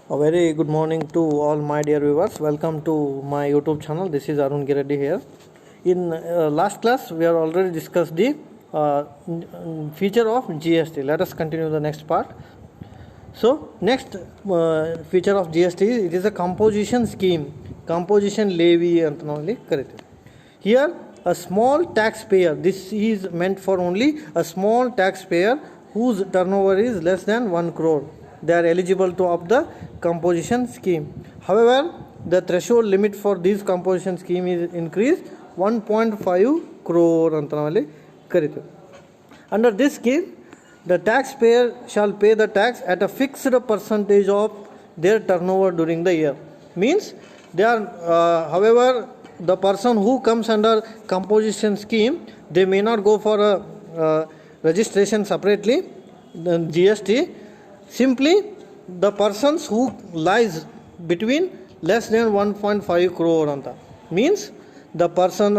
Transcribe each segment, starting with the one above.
A very good morning to all my dear viewers. Welcome to my YouTube channel. This is Arun Gireddy here. In last class, we have already discussed the feature of GST. Let us continue the next part. So, next feature of GST is it is a composition scheme, composition levy ಅಂತ ನಾವಲ್ಲಿ ಕರಿತೀವಿ. Here, a small taxpayer. This is meant for only a small taxpayer whose turnover is less than 1 crore. They are eligible to opt the composition scheme. However, the threshold limit for this composition scheme is increased 1.5 crore ಅಂತ ನಾವಲ್ಲಿ ಕರಿತೀವಿ. Under this scheme, the taxpayer shall pay the tax at a fixed percentage of their turnover during the year. Means they are, however, the person who comes under composition scheme, they may not go for a registration separately, the GST. Simply, the persons who lies between less than 1.5 crore anta means the person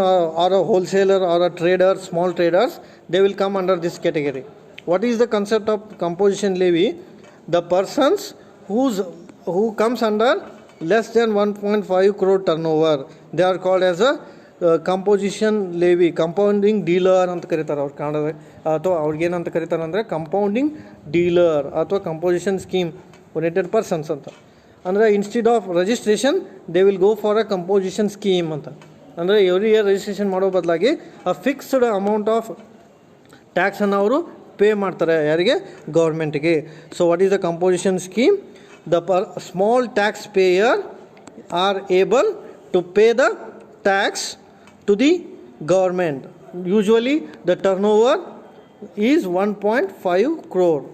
or a wholesaler or a trader, small traders, they will come under this category. What is the concept of composition levy? The persons who comes under less than 1.5 crore turnover, they are called as a composition levy, compounding dealer ಅಂತ ಕರೀತಾರೆ ಅವ್ರು ಕನ್ನಡದ, ಅಥವಾ ಅವ್ರಿಗೇನಂತ ಕರೀತಾರೆ ಅಂದರೆ compounding dealer ಅಥವಾ composition scheme oriented persons ಅಂತ. ಅಂದರೆ instead of registration they will go for a composition scheme ಅಂತ. ಅಂದರೆ ಎವ್ರಿ ಇಯರ್ ರಿಜಿಸ್ಟ್ರೇಷನ್ ಮಾಡೋ ಬದಲಾಗಿ ಅ ಫಿಕ್ಸ್ಡ್ ಅಮೌಂಟ್ ಆಫ್ ಟ್ಯಾಕ್ಸನ್ನು ಅವರು ಪೇ ಮಾಡ್ತಾರೆ, ಯಾರಿಗೆ? ಗೌರ್ಮೆಂಟ್ಗೆ. So what is the composition scheme? The small tax payer are able to pay the tax to the government. Usually the turnover is 1.5 crore.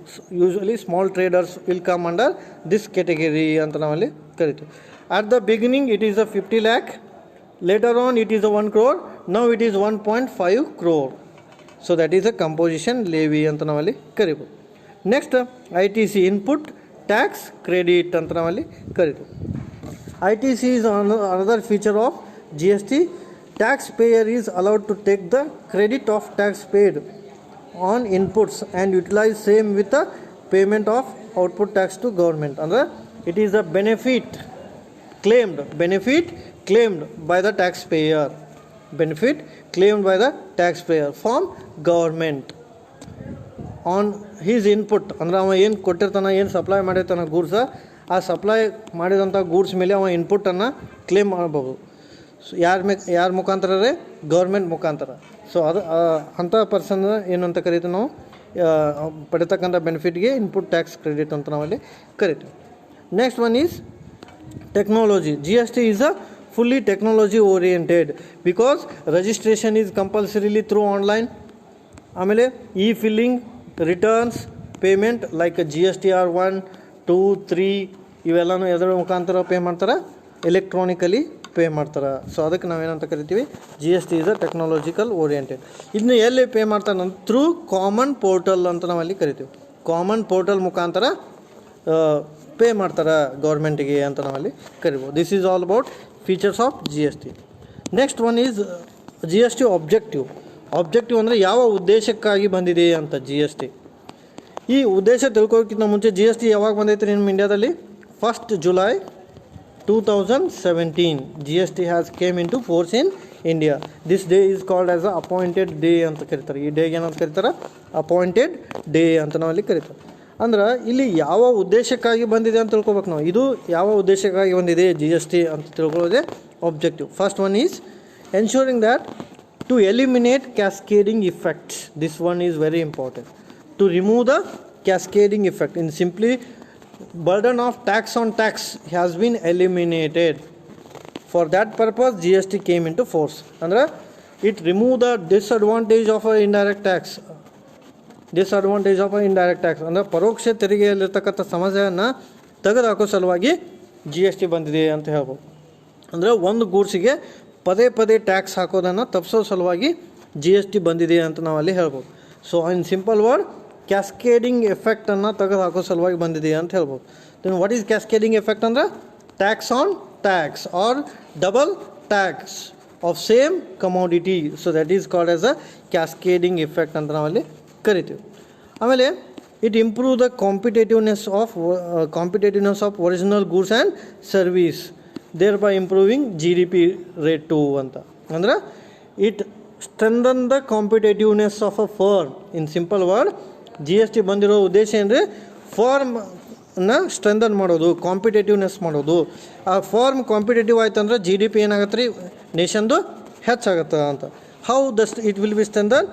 Usually small traders will come under this category anta navali karitu. At the beginning it is a 50 lakh, later on it is a 1 crore, now it is 1.5 crore. So that is a composition levy anta navali karibu. Next, ITC, input tax credit anta navali karitu. ITC is another feature of GST. Taxpayer is allowed to take the credit of tax paid on inputs and utilize same with the payment of output tax to government. And it is a benefit claimed by the taxpayer, benefit claimed by the taxpayer from government on his input. ಅಂದರೆ ಅವ ಏನು ಕೊಟ್ಟಿರ್ತಾನೆ, ಏನು supply ಮಾಡಿರ್ತಾನೆ ಗೂಡ್ಸ, ಆ supply ಮಾಡಿದಂಥ goods ಮೇಲೆ ಅವ ಇನ್ಪುಟನ್ನು ಕ್ಲೇಮ್ ಮಾಡ್ಬೋದು. ಯಾರ ಮುಖಾಂತರ ರೀ? ಗೌರ್ಮೆಂಟ್ ಮುಖಾಂತರ. ಸೊ ಅದು ಅಂಥ ಪರ್ಸನ್ ಏನಂತ ಕರಿತೀವಿ ನಾವು, ಪಡಿತಕ್ಕಂಥ ಬೆನಿಫಿಟ್ಗೆ ಇನ್ಪುಟ್ ಟ್ಯಾಕ್ಸ್ ಕ್ರೆಡಿಟ್ ಅಂತ ನಾವಲ್ಲಿ ಕರಿತೀವಿ. Next one is technology. G S T is a fully technology oriented because registration is compulsorily through online. ಆಮೇಲೆ e filing, returns, payment like G S T R 1, 2, 3 ಇವೆಲ್ಲನೂ ಎದರ ಮುಖಾಂತರ ಪೇ ಮಾಡ್ತಾರೆ? Electronically pay ಮಾಡ್ತಾರೆ. So ಅದಕ್ಕೆ ನಾವೇನಂತ ಕರಿತೀವಿ? G S T is a technological oriented. ಇದನ್ನ ಎಲ್ಲಿ ಪೇ ಮಾಡ್ತಾರೆ? ಥ್ರೂ ಕಾಮನ್ ಪೋರ್ಟಲ್ ಅಂತ ನಾವಲ್ಲಿ ಕರಿತೀವಿ. ಕಾಮನ್ ಪೋರ್ಟಲ್ ಮುಖಾಂತರ ಪೇ ಮಾಡ್ತಾರೆ ಗೌರ್ಮೆಂಟಿಗೆ ಅಂತ ನಾವಲ್ಲಿ ಕರಿಬೋದು. This is all about features of G S T. Next one is G S T objective. Objective ಅಂದರೆ ಯಾವ ಉದ್ದೇಶಕ್ಕಾಗಿ ಬಂದಿದೆ ಅಂತ ಜಿ ಎಸ್ ಟಿ. ಈ ಉದ್ದೇಶ ತಿಳ್ಕೊಳ್ಳೋಕ್ಕಿಂತ ಮುಂಚೆ ಜಿ ಎಸ್ ಟಿ ಯಾವಾಗ ಬಂದೈತೆ ನಿಮ್ಮ ಇಂಡಿಯಾದಲ್ಲಿ? 1st July 2017 GST has came into force in India. This day is called as a appointed day ಅಂತ ಕರೀತಾರೆ. ಈ ಡೇಗೆ ಏನಂತ ಕರೀತಾರೆ? ಅಪಾಯಿಂಟೆಡ್ ಡೇ ಅಂತ ನಾವಲ್ಲಿ ಕರೀತಾರೆ. ಅಂದ್ರೆ ಇಲ್ಲಿ ಯಾವ ಉದ್ದೇಶಕ್ಕಾಗಿ ಬಂದಿದೆ ಅಂತ ತಿಳ್ಕೊಬೇಕು ನಾವು. ಇದು ಯಾವ ಉದ್ದೇಶಕ್ಕಾಗಿ ಬಂದಿದೆ ಜಿ ಎಸ್ ಟಿ ಅಂತ ತಿಳ್ಕೊಳ್ಳೋದೇ objective. First one is ensuring that to eliminate cascading effects. This one is very important. To remove the cascading effect in simply burden of tax on tax has been eliminated. For that purpose GST came into force. Andre it removed the disadvantage of a indirect tax. Andre ಪರೋಕ್ಷ ತೆರಿಗೆಯಲ್ಲಿರ್ತಕ್ಕಂಥ ಸಮಸ್ಯೆಯನ್ನು ತೆಗೆದುಹಾಕೋ ಸಲುವಾಗಿ G S T ಬಂದಿದೆ ಅಂತ ಹೇಳ್ಬೋದು. ಅಂದರೆ ಒಂದು ಗೂಡ್ಸಿಗೆ ಪದೇ ಪದೇ ಟ್ಯಾಕ್ಸ್ ಹಾಕೋದನ್ನು ತಪ್ಪಿಸೋ ಸಲುವಾಗಿ ಜಿ ಎಸ್ ಟಿ ಬಂದಿದೆ ಅಂತ ನಾವಲ್ಲಿ ಹೇಳ್ಬೋದು. So in simple word, cascading ಎಫೆಕ್ಟನ್ನು ತೆಗೆದು ಹಾಕೋ ಸಲುವಾಗಿ ಬಂದಿದೆ ಅಂತ ಹೇಳ್ಬೋದು. Then what is cascading effect? ಅಂದರೆ tax on tax or double tax of same commodity. So that is called as a cascading effect ಅಂತ ನಾವಲ್ಲಿ ಕರಿತೀವಿ. ಆಮೇಲೆ it improve the competitiveness of original goods and service, thereby improving GDP rate to ಅಂತ. ಅಂದ್ರೆ it strengthen the competitiveness of a firm. In simple word, GST ಬಂದಿರೋ ಉದ್ದೇಶ ಏನ್ರಿ, ಫಾರ್ಮ್ನ ಸ್ಟ್ರೆಂಥನ್ ಮಾಡೋದು, ಕಾಂಪಿಟೇಟಿವ್ನೆಸ್ ಮಾಡೋದು. ಆ ಫಾರ್ಮ್ ಕಾಂಪಿಟೇಟಿವ್ ಆಯ್ತು ಅಂದ್ರೆ GDP ಏನಾಗತ್ತೆ ರೀ, ನೇಷನ್ದು ಹೆಚ್ಚಾಗತ್ತೆ ಅಂತ. How it will be strengthen?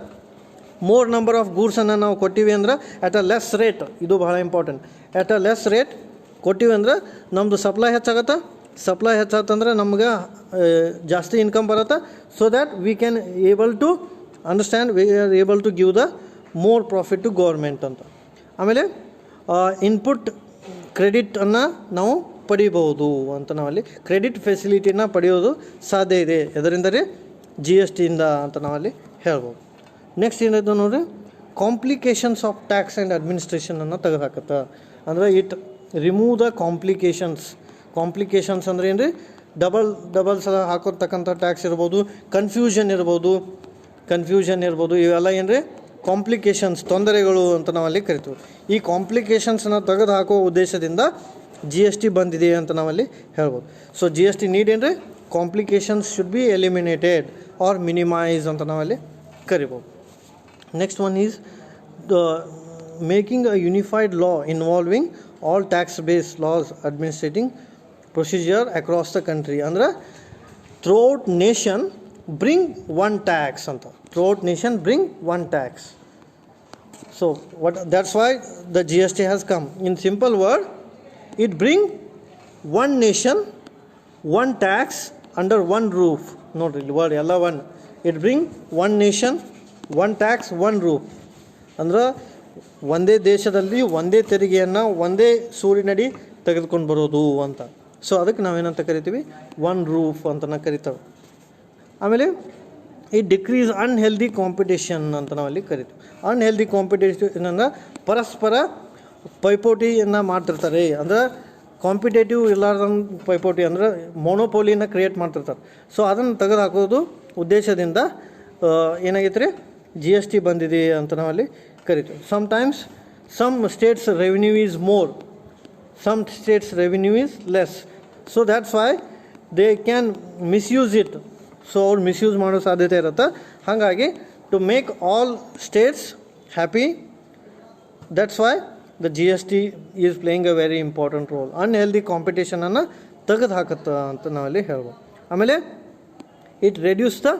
More number of ಗೂಡ್ಸನ್ನು ನಾವು ಕೊಟ್ಟಿವಿ ಅಂದ್ರೆ ಅಟ್ ಅ ಲೆಸ್ ರೇಟ್, ಇದು ಬಹಳ important. At a less rate ಕೊಟ್ಟಿವಿ ಅಂದ್ರೆ ನಮ್ಮದು ಸಪ್ಲೈ ಹೆಚ್ಚಾಗತ್ತೆ. ಸಪ್ಲೈ ಹೆಚ್ಚಾತಂದ್ರೆ ನಮ್ಗೆ ಜಾಸ್ತಿ ಇನ್ಕಮ್ ಬರುತ್ತೆ. So that we can able to understand, we are able to give the more profit to government ಅಂತ. ಆಮೇಲೆ ಇನ್ಪುಟ್ ಕ್ರೆಡಿಟನ್ನು ನಾವು ಪಡಿಬೋದು ಅಂತ. ನಾವಲ್ಲಿ ಕ್ರೆಡಿಟ್ ಫೆಸಿಲಿಟಿನ ಪಡೆಯೋದು ಸಾಧ್ಯ ಇದೆ ಇದರಿಂದ ರೀ, GSTಯಿಂದ ಅಂತ ನಾವಲ್ಲಿ ಹೇಳ್ಬೋದು. ನೆಕ್ಸ್ಟ್ ಏನಾಯ್ತು ನೋಡಿರಿ, ಕಾಂಪ್ಲಿಕೇಶನ್ಸ್ ಆಫ್ ಟ್ಯಾಕ್ಸ್ ಆ್ಯಂಡ್ ಅಡ್ಮಿನಿಸ್ಟ್ರೇಷನನ್ನು ತೆಗೆದುಹಾಕತ್ತೆ. ಅಂದರೆ ಇಟ್ ರಿಮೂವ್ ದ ಕಾಂಪ್ಲಿಕೇಶನ್ಸ್ ಅಂದ್ರೆ ಏನು ರೀ, ಡಬಲ್ ಸಲ ಹಾಕೋತಕ್ಕಂಥ ಟ್ಯಾಕ್ಸ್ ಇರ್ಬೋದು, ಕನ್ಫ್ಯೂಷನ್ ಇರ್ಬೋದು, ಇವೆಲ್ಲ ಏನು ರೀ ಕಾಂಪ್ಲಿಕೇಶನ್ಸ್, ತೊಂದರೆಗಳು ಅಂತ ನಾವಲ್ಲಿ ಕರಿತೀವಿ. ಈ ಕಾಂಪ್ಲಿಕೇಶನ್ಸನ್ನು ತೆಗೆದು ಹಾಕೋ ಉದ್ದೇಶದಿಂದ GST ಬಂದಿದೆ ಅಂತ ನಾವಲ್ಲಿ ಹೇಳ್ಬೋದು. ಸೊ GST ನೀಡ್ ಏನು ರೀ, complications should be eliminated or minimise ಅಂತ ನಾವಲ್ಲಿ ಕರಿಬೋದು. Next one is making a unified law involving all tax based laws administrating procedure across the country. ಅಂದ್ರೆ throughout nation bring one tax ಅಂತ. Throughout nation bring one tax. So that's why the GST has come. In simple word, it bring one nation, one tax under one roof. ನೋಡ್ರಿ ಇಲ್ಲಿ word ಎಲ್ಲ one. It bring one nation, one tax, one roof. ಅಂದ್ರೆ ಒಂದೇ ದೇಶದಲ್ಲಿ ಒಂದೇ ತೆರಿಗೆಯನ್ನು ಒಂದೇ ಸೂರಿನಡಿ ತೆಗೆದುಕೊಂಡು ಬರೋದು ಅಂತ. ಸೊ ಅದಕ್ಕೆ ನಾವೇನಂತ ಕರಿತೀವಿ, ಒನ್ ರೂಫ್ ಅಂತ ಕರಿತೇವೆ. ಆಮೇಲೆ ಈ ಡಿಕ್ರೀಸ್ ಅನ್ಹೆಲ್ದಿ ಕಾಂಪಿಟೇಷನ್ ಅಂತ ನಾವಲ್ಲಿ ಕರಿತೀವಿ. ಅನ್ಹೆಲ್ದಿ ಕಾಂಪಿಟೇಷನ್ ಅಂದರೆ ಪರಸ್ಪರ ಪೈಪೋಟಿಯನ್ನು ಮಾಡ್ತಿರ್ತಾರೆ. ಅಂದ್ರೆ ಕಾಂಪಿಟೇಟಿವ್ ಇಲ್ಲಾರ್ದಂಗೆ ಪೈಪೋಟಿ, ಅಂದರೆ ಮೊನೋಪೋಲಿನ ಕ್ರಿಯೇಟ್ ಮಾಡ್ತಿರ್ತಾರೆ. ಸೊ ಅದನ್ನು ತೆಗೆದು ಹಾಕೋದು ಉದ್ದೇಶದಿಂದ ಏನಾಗೈತೆ ರೀ, GST ಬಂದಿದೆ ಅಂತ ನಾವಲ್ಲಿ ಕರಿತೀವಿ. Sometimes some states revenue is more, some states revenue is less. So that's why they can misuse it. So ಅವ್ರು ಮಿಸ್ಯೂಸ್ ಮಾಡೋ ಸಾಧ್ಯತೆ ಇರುತ್ತೆ. ಹಾಗಾಗಿ to make all states happy, that's why the GST is playing a very important role. Unhealthy ಕಾಂಪಿಟೇಷನನ್ನು ತೆಗೆದು ಹಾಕತ್ತೆ ಅಂತ ನಾವಲ್ಲಿ ಹೇಳ್ಬೋದು. ಆಮೇಲೆ it reduce the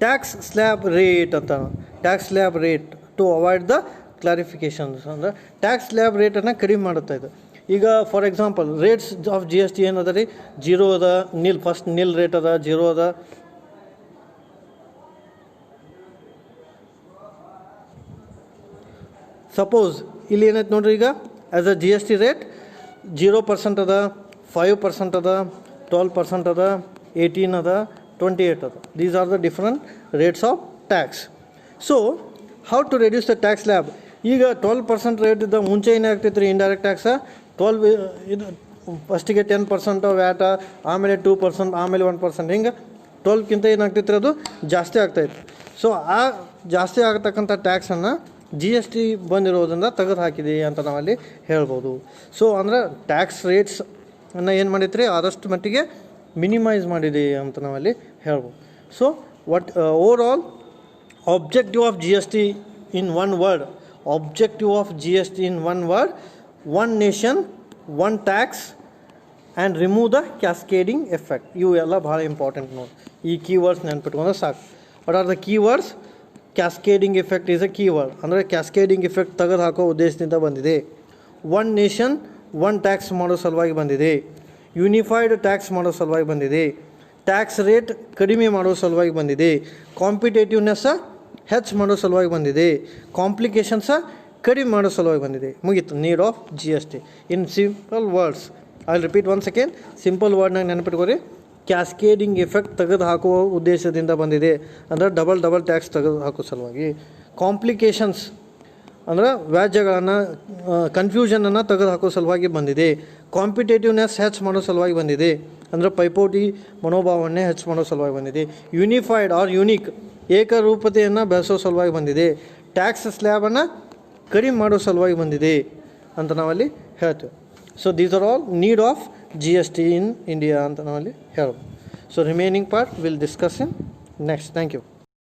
tax slab rate ಅಂತ. Tax slab rate to avoid the clarifications. ಅಂದರೆ ಟ್ಯಾಕ್ಸ್ ಸ್ಲ್ಯಾಬ್ ರೇಟನ್ನು ಕಡಿಮೆ ಮಾಡುತ್ತಾ ಇದು. ಈಗ for example rates of GST ಏನದ ರೀ, 0 ಅದ, ನಿಲ್, ಫಸ್ಟ್ ನಿಲ್ ರೇಟ್ ಅದ, 0 ಅದ. ಸಪೋಸ್ ಇಲ್ಲಿ ಏನೈತೆ ನೋಡ್ರಿ, ಈಗ ಆ್ಯಸ್ ಅ GST ರೇಟ್ 0% ಅದ, 5% ಅದ, 12% ಅದ, 18 ಅದ, 28 ಅದ. These are the different rates of tax. So how to reduce the tax slab? ಈಗ 12% ರೇಟ್ ಇದ್ದ ಮುಂಚೆ ಏನಾಗ್ತೈತೆ ರೀ, ಇಂಡೈರೆಕ್ಟ್ ಟ್ಯಾಕ್ಸ 12 ಇದು ಫಸ್ಟಿಗೆ 10% ವ್ಯಾಟ, ಆಮೇಲೆ 2%, ಆಮೇಲೆ 1%, ಹಿಂಗೆ 12ಕ್ಕಿಂತ ಏನಾಗ್ತೈತೆ ರೀ, ಅದು ಜಾಸ್ತಿ ಆಗ್ತಾಯಿತ್ತು. ಸೊ ಆ ಜಾಸ್ತಿ ಆಗತಕ್ಕಂಥ ಟ್ಯಾಕ್ಸನ್ನು GST ಬಂದಿರೋದ್ರಿಂದ ತೆಗೆದು ಹಾಕಿದೆ ಅಂತ ನಾವಲ್ಲಿ ಹೇಳ್ಬೋದು. ಸೊ ಅಂದರೆ ಟ್ಯಾಕ್ಸ್ ರೇಟ್ಸನ್ನು ಏನು ಮಾಡೈತೆ ರೀ, ಆದಷ್ಟು ಮಟ್ಟಿಗೆ ಮಿನಿಮೈಸ್ ಮಾಡಿದೆ ಅಂತ ನಾವಲ್ಲಿ ಹೇಳ್ಬೋದು. So what over all objective of GST in one word, one nation, one tax and remove the cascading effect. ಇವು ಎಲ್ಲ ಭಾಳ ಇಂಪಾರ್ಟೆಂಟ್ ನೋಡಿ. ಈ ಕೀವರ್ಡ್ಸ್ ನೆನ್ಪಿಟ್ಕೊಂಡ್ರೆ ಸಾಕು. What are the keywords? Cascading effect is a keyword. ಅಂದರೆ ಕ್ಯಾಸ್ಕೇಡಿಂಗ್ ಎಫೆಕ್ಟ್ ತೆಗೆದು ಹಾಕೋ ಉದ್ದೇಶದಿಂದ ಬಂದಿದೆ. ಒನ್ ನೇಷನ್ ಒನ್ ಟ್ಯಾಕ್ಸ್ ಮಾಡೋ ಸಲುವಾಗಿ ಬಂದಿದೆ. ಯೂನಿಫೈಡ್ ಟ್ಯಾಕ್ಸ್ ಮಾಡೋ ಸಲುವಾಗಿ ಬಂದಿದೆ. ಟ್ಯಾಕ್ಸ್ ರೇಟ್ ಕಡಿಮೆ ಮಾಡೋ ಸಲುವಾಗಿ ಬಂದಿದೆ. ಕಾಂಪಿಟೇಟಿವ್ನೆಸ್ಸ ಹೆಚ್ಚು ಮಾಡೋ ಸಲುವಾಗಿ ಬಂದಿದೆ. ಕಾಂಪ್ಲಿಕೇಶನ್ಸ ಕಡಿಮೆ ಮಾಡೋ ಸಲುವಾಗಿ ಬಂದಿದೆ. ಮುಗೀತು need of GST in simple words. I repeat one second. Simple ವರ್ಡ್ನಾಗ ನೆನಪಿಟ್ಕೋರಿ, ಕ್ಯಾಸ್ಕೇಡಿಂಗ್ ಎಫೆಕ್ಟ್ ತೆಗೆದು ಹಾಕುವ ಉದ್ದೇಶದಿಂದ ಬಂದಿದೆ. ಅಂದರೆ ಡಬಲ್ ಟ್ಯಾಕ್ಸ್ ತೆಗೆದು ಹಾಕೋ ಸಲುವಾಗಿ. ಕಾಂಪ್ಲಿಕೇಶನ್ಸ್ ಅಂದರೆ ವ್ಯಾಜ್ಯಗಳನ್ನು, ಕನ್ಫ್ಯೂಷನನ್ನು ತೆಗೆದು ಹಾಕೋ ಸಲುವಾಗಿ ಬಂದಿದೆ. ಕಾಂಪಿಟೇಟಿವ್ನೆಸ್ ಹೆಚ್ಚು ಮಾಡೋ ಸಲುವಾಗಿ ಬಂದಿದೆ. ಅಂದರೆ ಪೈಪೋಟಿ ಮನೋಭಾವನೆ ಹೆಚ್ಚು ಮಾಡೋ ಸಲುವಾಗಿ ಬಂದಿದೆ. ಯೂನಿಫೈಡ್ ಆರ್ ಯುನೀಕ್ ಏಕರೂಪತೆಯನ್ನು ಬೆಳೆಸೋ ಸಲುವಾಗಿ ಬಂದಿದೆ. ಟ್ಯಾಕ್ಸ್ ಸ್ಲ್ಯಾಬನ್ನು ಕಡಿಮೆ ಮಾಡೋ ಸಲುವಾಗಿ ಬಂದಿದೆ ಅಂತ ನಾವಲ್ಲಿ ಹೇಳ್ತೇವೆ. So these are all need of G S T in India ಅಂತ ನಾವಲ್ಲಿ ಹೇಳ್ಬೋದು. So remaining part will discuss in next. Thank you.